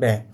Back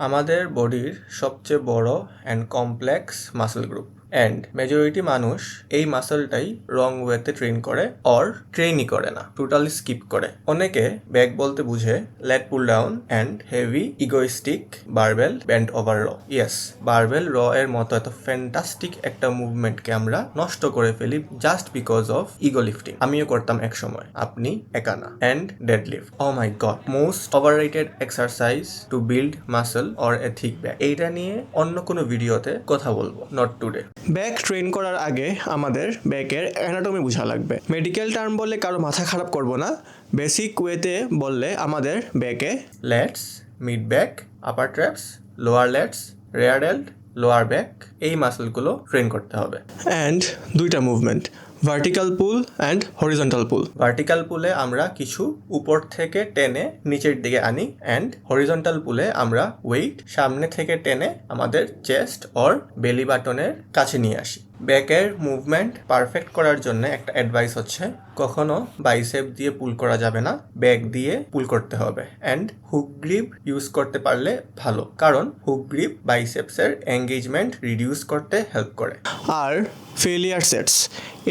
আমাদের বডির সবচেয়ে বড় and complex muscle group and majority মানুষ এই মাসলটাই রং ওয়েতে ট্রেন করে অর ট্রেনই করে না, টোটালি স্কিপ করে। অনেকে ব্যাক বলতে বুঝে lat pull down and heavy egoistic barbell bent over row. Yes, barbell row এর মতো এত ফ্যান্টাস্টিক একটা মুভমেন্টকে আমরা নষ্ট করে ফেলি just because of ego lifting. আমিও করতাম এক সময়, আপনি একা না। And dead lift, oh my god, most overrated exercise to build muscle or a thick back. এইটা নিয়ে অন্য কোনো ভিডিওতে কথা বলবো, নট টুডে। ব্যাক ট্রেন করার আগে আমাদের ব্যাকের অ্যানাটমি বোঝা লাগবে। মেডিকেল টার্ম বললে কারো মাথা খারাপ করব না, বেসিক ওয়েতে বললে আমাদের ব্যাকে let's, mid back, upper traps, lower let's, rare delt, lower back, এই মাসলগুলো ট্রেন করতে হবে। অ্যান্ড দুইটা movement, vertical pool and horizontal pool. Vertical পুলে আমরা কিছু উপর থেকে টেনে নিচের দিকে আনি অ্যান্ড হরিজন্টাল পুলে আমরা ওয়েট সামনে থেকে টেনে আমাদের চেস্ট অর বেলি বাটনের কাছে নিয়ে আসি। ব্যাকের মুভমেন্ট পারফেক্ট করার জন্য একটা অ্যাডভাইস হচ্ছে, কখনো বাইসেপ দিয়ে পুল করা যাবে না, ব্যাক দিয়ে পুল করতে হবে। অ্যান্ড হুক গ্রিপ ইউজ করতে পারলে ভালো, কারণ হুক গ্রিপ বাইসেপসের এঙ্গেজমেন্ট রিডিউস করতে হেল্প করে। আর ফেলিয়ার সেটস,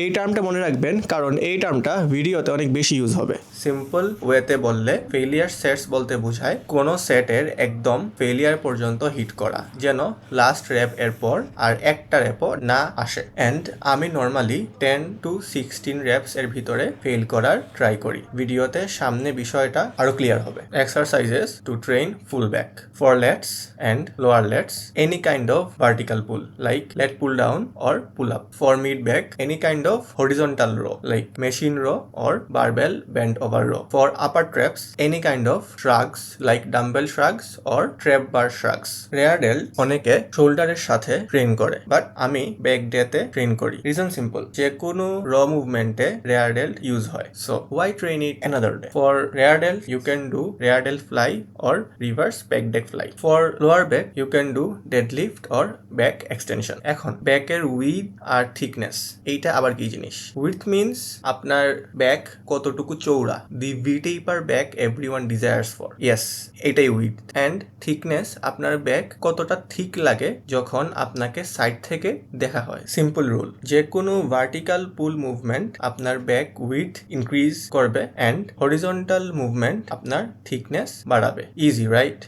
এই টার্মটা মনে রাখবেন, কারণ এই টার্মটা ভিডিওতে অনেক বেশি ইউজ হবে। সিম্পল ওয়েতে বললে ফেলিয়ার সেটস বলতে বোঝায় কোনো সেটের একদম ফেলিয়ার পর্যন্ত হিট করা, যেন লাস্ট র্যাপ এর পর আর একটা র্যাপও না আসে। অ্যান্ড আমি নর্মালি 10 to 16 র্যাপস এর ভিতরে ফেল করার ট্রাই করি। ভিডিওতে সামনে বিষয়টা আরো ক্লিয়ার হবে। Exercises to train full back for lats and lower lats, any kind of vertical pull like lat pull down or pull up. For mid back, any kind of horizontal row like machine row or barbell bent over row. For upper traps, any kind of shrugs like dumbbell shrugs or trap bar shrugs. Rear delt অনেকে শোল্ডারের সাথে train করে, but আমি back ডেতে train করি। Reason simple, যে কোনো র মুভমেন্টে রেয়ার ডেল্ট ইউজ হয়, so why train it another day? For rear delt you can do rear delt fly or reverse back deck fly. For lower back you can do deadlift or back extension. এখন ব্যাকের with R thickness, এইটা আবার কি জিনিস? With means আপনার back কতটুকু চৌড়া, the V taper back everyone desires for. Yes, এটাই উইথ। অ্যান্ড থিকনেস, আপনার ব্যাক কতটা থিক লাগে যখন আপনাকে সাইড থেকে দেখা হয়। সিম্পল রুল, যে কোনো ভার্টিক্যাল পুল মুভমেন্ট আপনার ব্যাক উইথ ইনক্রিজ করবে অ্যান্ড হরিজন্টাল মুভমেন্ট আপনার থিকনেস বাড়াবে। Easy, right?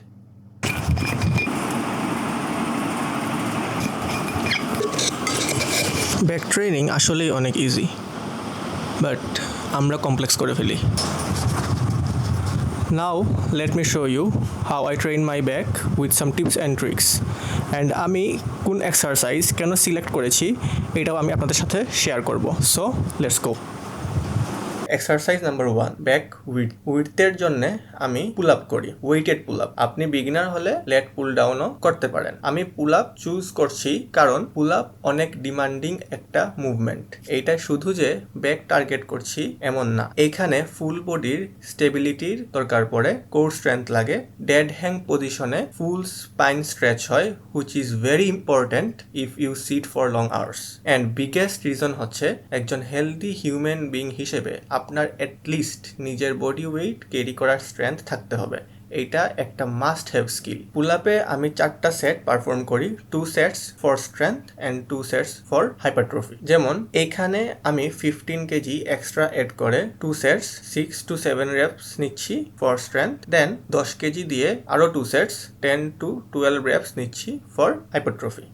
ব্যাক ট্রেনিং আসলেই অনেক ইজি, বাট আমরা কমপ্লেক্স করে ফেলি। Now let me show you how I train my back with some tips and tricks. And আমি কোন এক্সারসাইজ কেন সিলেক্ট করেছি এটাও আমি আপনাদের সাথে শেয়ার করব। So let's go. Exercise number 1, back width. উইথের জন্য আমি পুল আপ করি, ওয়েটেড পুল আপ। আপনি বিগিনার হলে লেট পুল ডাউনও করতে পারেন। আমি পুল আপ চুজ করছি কারণ পুল আপ অনেক ডিমান্ডিং একটা মুভমেন্ট। এইটা শুধু যে ব্যাক টার্গেট করছি এমন না, এইখানে ফুল বডির স্টেবিলিটির দরকার পড়ে, কোর স্ট্রেংথ লাগে, ডেড হ্যাং পজিশনে ফুল স্পাইন স্ট্রেচ হয়, which is very important if you sit for long hours. And biggest reason হচ্ছে, একজন হেলদি হিউম্যান বিং হিসেবে আপনার অ্যাটলিস্ট নিজের বডি ওয়েট ক্যারি করার স্ট্রেংথ থাকতে হবে। এইটা একটা মাস্ট হ্যাভ স্কিল। পুল আপে আমি 4টা সেট পারফর্ম করি, 2 sets for strength and 2 sets for hypertrophy. যেমন এইখানে আমি 15 কেজি এক্সট্রা এড করে 2 সেটস 6 to 7 রেপস নিচ্ছি ফর স্ট্রেংথ, দেন 10 কেজি দিয়ে আরও 2 সেটস 10 to 12 রেপস নিচ্ছি for hypertrophy.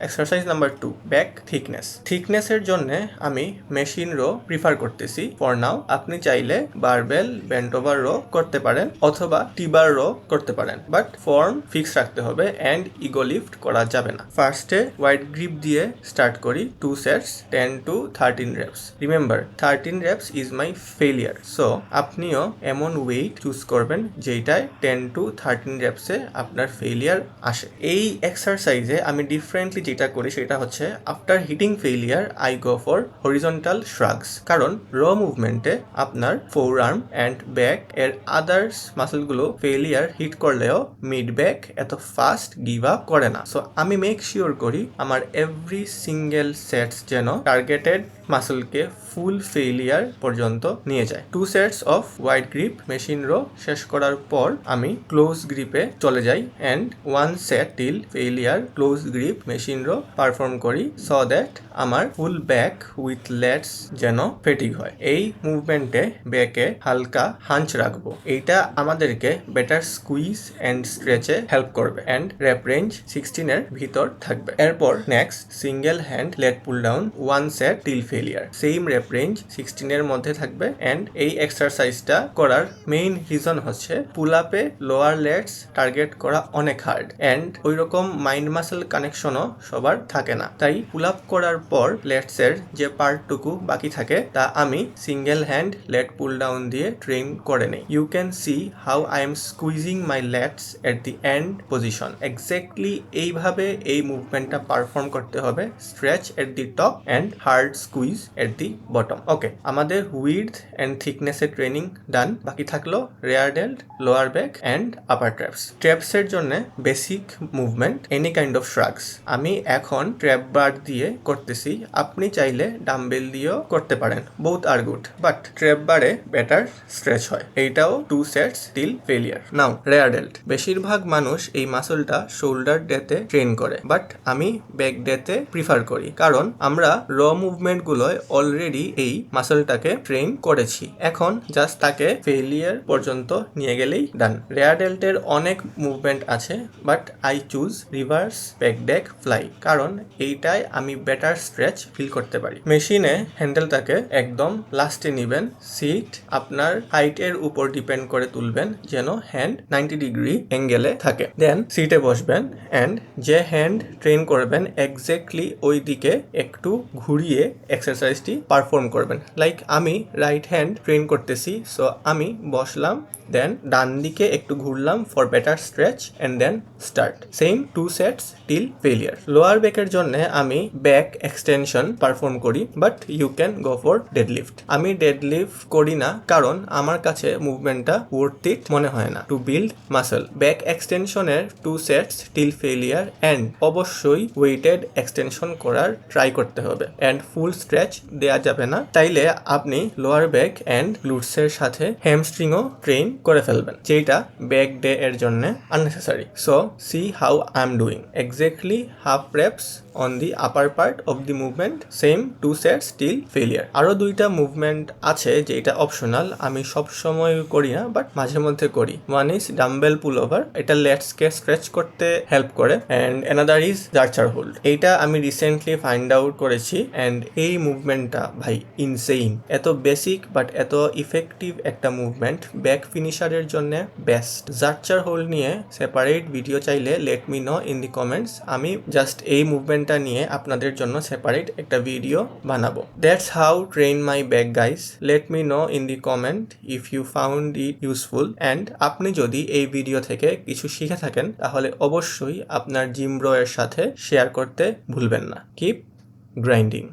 Exercise number 2, back thickness. থিকনেসের জন্য আমি মেশিন রো প্রিফার করতেছি ফর নাও। আপনি চাইলে বারবেল বেন্ট ওভার রো করতে পারেন অথবা টিবার রো করতে পারেন, বাট ফর্ম ফিক্স রাখতে হবে অ্যান্ড ইগো লিফট করা যাবে না। ফার্স্টে ওয়াইড গ্রিপ দিয়ে স্টার্ট করি, 2 sets 10 to 13 reps. Remember 13 reps is my failure, so আপনিও এমন ওয়েট চুজ করবেন যেটায় 10 to 13 রেপসে আপনার ফেলিয়ার আসে। এই এক্সারসাইজে আমি ডিফারেন্টলি যেটা করি সেটা হচ্ছে after hitting failure I go for horizontal shrugs, কারণ র মুভমেন্টে আপনার ফোর আর্ম অ্যান্ড ব্যাক এর আদার্স মাসেলগুলো ফেইলিয়ার হিট করলেও মিড ব্যাক এত ফাস্ট গিভ আপ করে না। সো আমি মেক শিওর করি আমার এভরি সিঙ্গেল সেটস যেন টার্গেটেড মাসেলকে ফুল ফেইলিয়ার পর্যন্ত নিয়ে যায়। 2 সেটস of wide grip machine row শেষ করার পর আমি ক্লোজ গ্রিপে চলে যাই and 1 set till failure close grip machine row perform করি সো দ্যাট আমার ফুল ব্যাক উইথ লেটস যেন ফেটিক হয়। এই মুভমেন্টে ব্যাকে হালকা হাঞ্চ রাখবো, এইটা আমাদেরকে বেটার স্কুইজ অ্যান্ড স্ট্রেচে হেল্প করবে অ্যান্ড র্যাপ রেঞ্জ 16 এর ভিতর থাকবে। এরপর next single hand lat pull down 1 set till failure, same rep range 16 এর মধ্যে থাকবে অ্যান্ড এই এক্সারসাইজটা করার মেইন রিজন হচ্ছে পুল আপে লোয়ার লেটস টার্গেট করা অনেক হার্ড অ্যান্ড ওই রকম মাইন্ড মাসেল কানেকশনও সবার থাকে না, তাই পুল আপ করার পর লেটস এর যে পার্টটুকু বাকি থাকে তা আমি single hand lat pull down দিয়ে ট্রেন করে নেই। You can see how I am squeezing my lats at the end position, exactly এইভাবে এই মুভমেন্টটা পারফর্ম করতে হবে, stretch at the top and hard squeeze at the bottom. Okay, আমাদের width and থিকনেসের ট্রেনিং ডান, বাকি থাকলো rear delt, lower back and upper traps. ট্র্যাপসের জন্য basic movement any kind of shrugs আমি এখন ট্র্যাপ বার দিয়ে করতেছি, আপনি চাইলে ডাম্বেল দিয়েও করতে পারেন, বোথ আর গুড, বাট ট্র্যাপ বারে বেটার স্ট্রেচ হয়। এইটাও 2 sets till failure. Now rear delt, বেশিরভাগ মানুষ এই মাসলটা শোল্ডার ডেতে ট্রেন করে, বাট আমি ব্যাক ডেতে প্রিফার করি, কারণ আমরা র মুভমেন্ট গুলোয় অলরেডি এই মাসলটাকে ট্রেন করেছি, এখন জাস্ট তাকে ফেলিয়ার পর্যন্ত নিয়ে গেলেই ডান। রেয়ার ডেল্টের অনেক মুভমেন্ট আছে, but I choose reverse pec deck fly, কারণ এইটায় আমি বেটার স্ট্রেচ ফিল করতে পারি। মেশিনে হ্যান্ডেলটাকে একদম লাস্টে নিবেন, সিট আপনার হাইটের উপর ডিপেন্ড করে তুলবেন যেন হ্যান্ড 90 ডিগ্রি অ্যাঙ্গেলে থাকে, দেন সিটে বসবেন অ্যান্ড যে হ্যান্ড ট্রেন করবেন এক্স্যাক্টলি ওই দিকে একটু ঘুরিয়ে এক্সারসাইজটি পারফর্ম করবেন। লাইক আমি রাইট হ্যান্ড ট্রেন করতেছি, সো আমি বসলাম, দেন ডান দিকে একটু ঘুরলাম for better stretch and then start. Same 2 sets till failure. Lower ব্যাকের জন্য আমি ব্যাক এক্সটেনশন পারফর্ম করি, but you can go for deadlift. আমি ডেডলিফট করি না কারণ আমার কাছে মুভমেন্টটা ওয়ার্থ ইট মনে হয় না টু বিল্ড মাসল। ব্যাক এক্সটেনশনের 2 সেটস টিল ফেলিয়ার অ্যান্ড অবশ্যই ওয়েটেড এক্সটেনশন করার ট্রাই করতে হবে অ্যান্ড ফুল স্ট্রেচ দেয়া যাবে না, তাইলে আপনি লোয়ার ব্যাক অ্যান্ড গ্লুটসের সাথে হ্যামস্ট্রিংও ট্রেন করে ফেলবেন, যেটা ব্যাক ডে এর জন্য unnecessary. So C how I am doing, exactly half reps on the upper part of the movement, same 2 sets till failure. আরো 2টা মুভমেন্ট আছে যেটা অপশনাল, আমি সব সময় করি না বাট মাঝে মধ্যে করি। One is dumbbell pool over, এটা লেটসকে স্ট্রেচ করতে হেল্প করে, অ্যান্ড অ্যানাদার ইজ জার্চার হোল্ড। এইটা আমি রিসেন্টলি ফাইন্ড আউট করেছি অ্যান্ড এই মুভমেন্টটা ভাই ইনসেইন, এত বেসিক বাট এত ইফেক্টিভ একটা মুভমেন্ট, ব্যাক ফিনিশারের জন্য বেস্ট। জার্চার হোল্ড নিয়ে সেপারেট ভিডিও চাইলে late me know in the comments, আমি জাস্ট এই মুভমেন্টটা নিয়ে আপনাদের জন্য সেপারেট একটা ভিডিও বানাবো। That's how train my back guys, let me know in the comment if you found it useful, and আপনি যদি এই ভিডিও থেকে কিছু শিখে থাকেন তাহলে অবশ্যই আপনার জিম ব্রো এর সাথে শেয়ার করতে ভুলবেন না। Keep grinding.